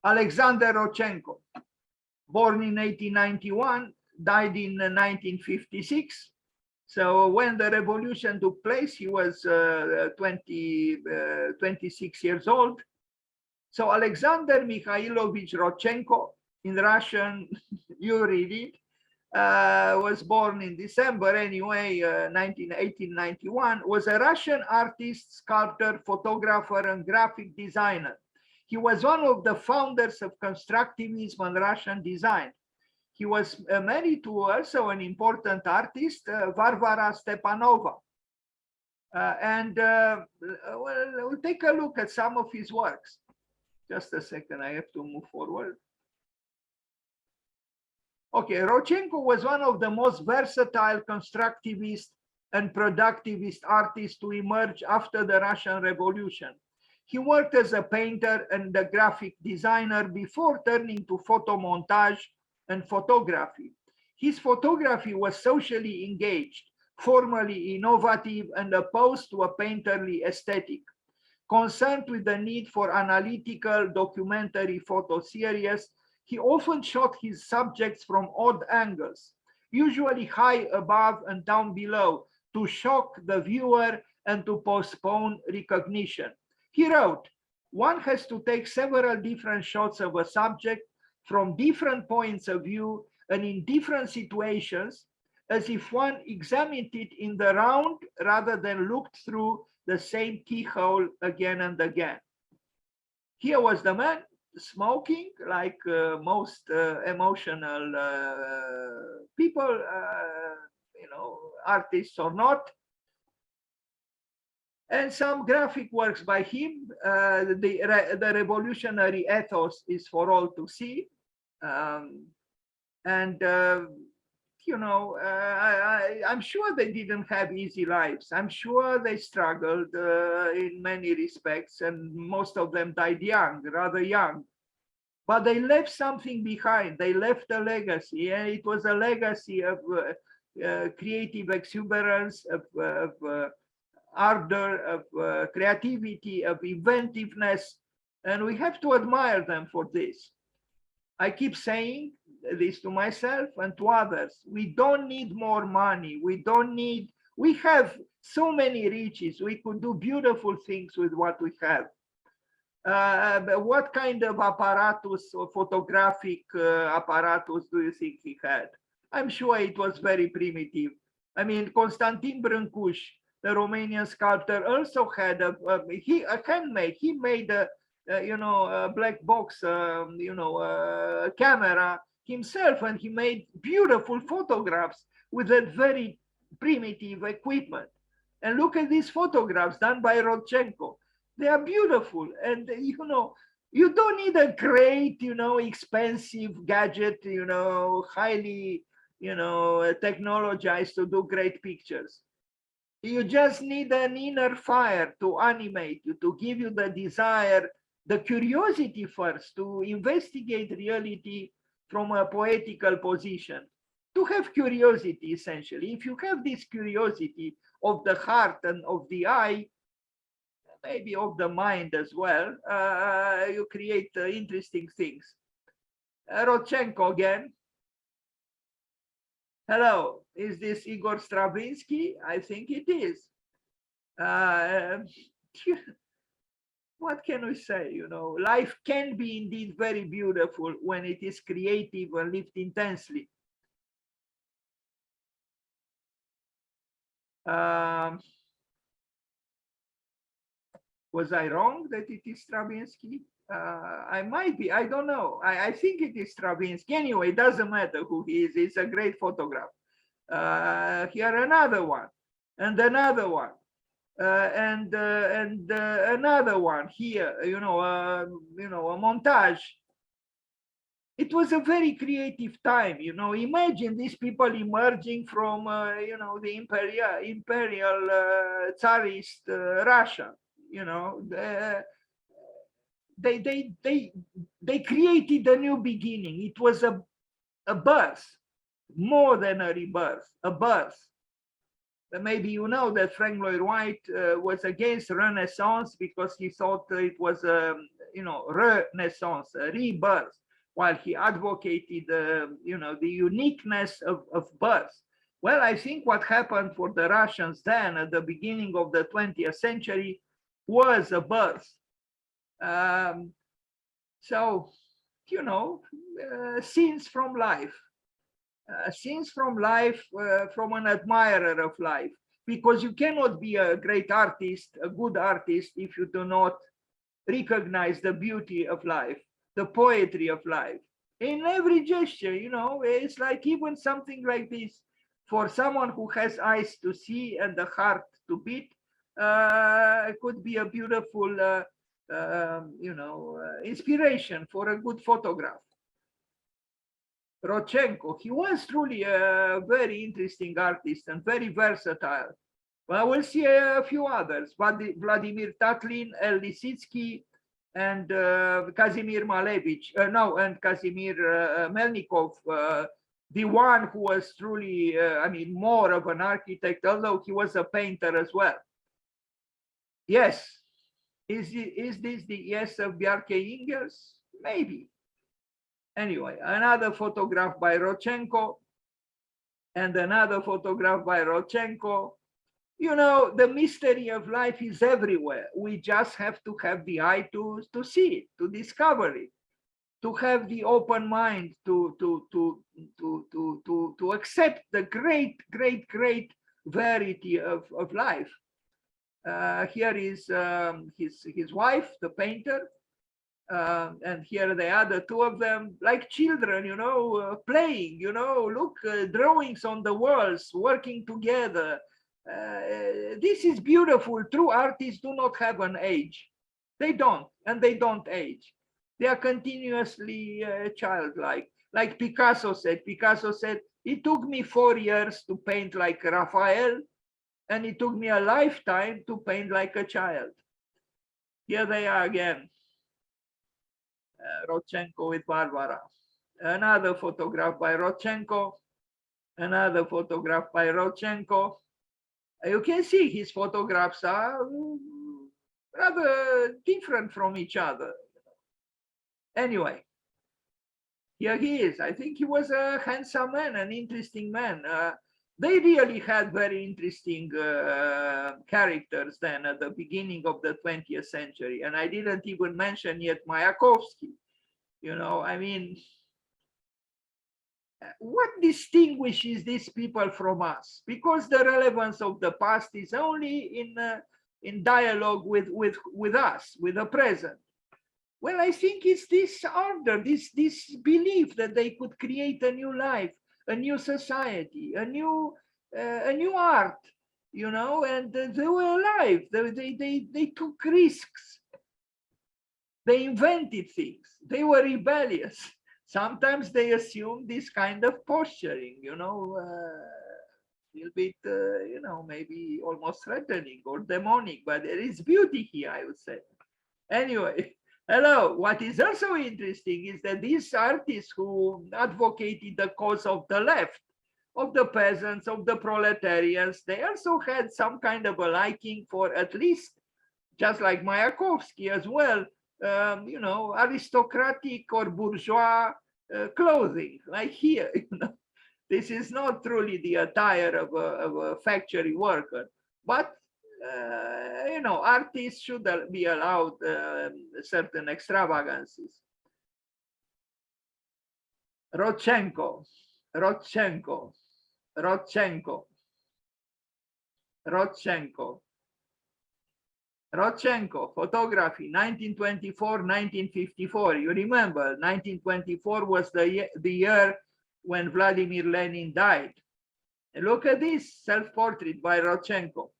Alexander Rodchenko, born in 1891, died in 1956. So when the revolution took place, he was 26 years old. So Alexander Mikhailovich Rodchenko, in Russian, you read it, was born in December anyway, 1891, was a Russian artist, sculptor, photographer, and graphic designer. He was one of the founders of constructivism and Russian design. He was married to also an important artist, Varvara Stepanova. We'll take a look at some of his works. Just a second, I have to move forward. Okay, Rodchenko was one of the most versatile constructivist and productivist artists to emerge after the Russian Revolution. He worked as a painter and a graphic designer before turning to photomontage and photography. His photography was socially engaged, formally innovative, and opposed to a painterly aesthetic. Concerned with the need for analytical documentary photo series, he often shot his subjects from odd angles, usually high above and down below, to shock the viewer and to postpone recognition. He wrote, "One has to take several different shots of a subject from different points of view and in different situations, as if one examined it in the round rather than looked through the same keyhole again and again." Here was the man smoking, like most emotional people, artists or not. And some graphic works by him. The revolutionary ethos is for all to see. I'm sure they didn't have easy lives. I'm sure they struggled in many respects, and most of them died young, rather young. But they left something behind. They left a legacy. Yeah? It was a legacy of creative exuberance, of ardor, of creativity, of inventiveness, and we have to admire them for this. I keep saying this to myself and to others. We don't need more money. We have so many riches. We could do beautiful things with what we have. But what kind of apparatus or photographic apparatus do you think he had? I'm sure it was very primitive. I mean, Constantin Brâncuș, the Romanian sculptor, also had a handmade. He made a black box, camera himself, and he made beautiful photographs with that very primitive equipment. And look at these photographs done by Rodchenko. They are beautiful, and you don't need a great, expensive gadget, highly, technologized to do great pictures. You just need an inner fire to animate you, to give you the desire, the curiosity first, to investigate reality from a poetical position, to have curiosity, essentially. If you have this curiosity of the heart and of the eye, maybe of the mind as well, you create interesting things. Rodchenko again. Hello, is this Igor Stravinsky? I think it is. What can we say? Life can be indeed very beautiful when it is creative and lived intensely. Was I wrong that it is Stravinsky? I might be, I don't know. I think it is Stravinsky. Anyway, it doesn't matter who he is. It's a great photograph. Here another one, and another one, and another one here. A montage. It was a very creative time. Imagine these people emerging from the imperial Tsarist Russia. They created a new beginning. It was a birth, more than a rebirth, a birth. Maybe you know that Frank Lloyd Wright was against Renaissance because he thought it was renaissance, a rebirth, while he advocated, the uniqueness of birth. Well, I think what happened for the Russians then at the beginning of the 20th century was a birth. So, scenes from life. Scenes from life, from an admirer of life, because you cannot be a great artist, a good artist, if you do not recognize the beauty of life, the poetry of life in every gesture. It's like even something like this, for someone who has eyes to see and the heart to beat, it could be a beautiful inspiration for a good photograph. Rodchenko, he was truly a very interesting artist and very versatile. Well, we'll see a few others: Vladimir Tatlin, El Lisitsky, and Kazimir Malevich. And Kazimir Melnikov, the one who was truly, more of an architect, although he was a painter as well. Yes. Is this the yes of Bjarke Ingels? Maybe. Anyway, another photograph by Rodchenko, and another photograph by Rodchenko. The mystery of life is everywhere. We just have to have the eye to see it, to discover it, to have the open mind to accept the great variety of life. Here is his wife, the painter, and here they are, the two of them, like children, playing, look, drawings on the walls, working together. This is beautiful. True artists do not have an age. They don't, and they don't age. They are continuously childlike. Like Picasso said, it took me 4 years to paint like Raphael, and it took me a lifetime to paint like a child. Here they are again. Rodchenko with Barbara. Another photograph by Rodchenko. Another photograph by Rodchenko. You can see his photographs are rather different from each other. Anyway, here he is. I think he was a handsome man, an interesting man. They really had very interesting characters then at the beginning of the 20th century. And I didn't even mention yet Mayakovsky. What distinguishes these people from us? Because the relevance of the past is only in dialogue with us, with the present. Well, I think it's this order, this belief that they could create a new life, a new society, a new art, and they were alive. They took risks. They invented things. They were rebellious. Sometimes they assumed this kind of posturing, a little bit, maybe almost threatening or demonic, but there is beauty here, I would say. Anyway, hello. What is also interesting is that these artists who advocated the cause of the left, of the peasants, of the proletarians, they also had some kind of a liking for, at least, just like Mayakovsky as well, aristocratic or bourgeois clothing, like here. This is not truly the attire of a factory worker, but artists should be allowed certain extravagances. Rodchenko, photography, 1924-1954. You remember, 1924 was the year when Vladimir Lenin died. And look at this self-portrait by Rodchenko.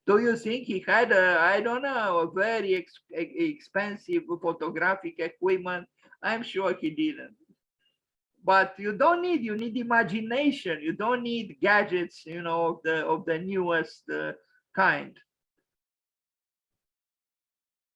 Do you think he had a very expensive photographic equipment? I'm sure he didn't. But you need imagination. You don't need gadgets, of the newest kind.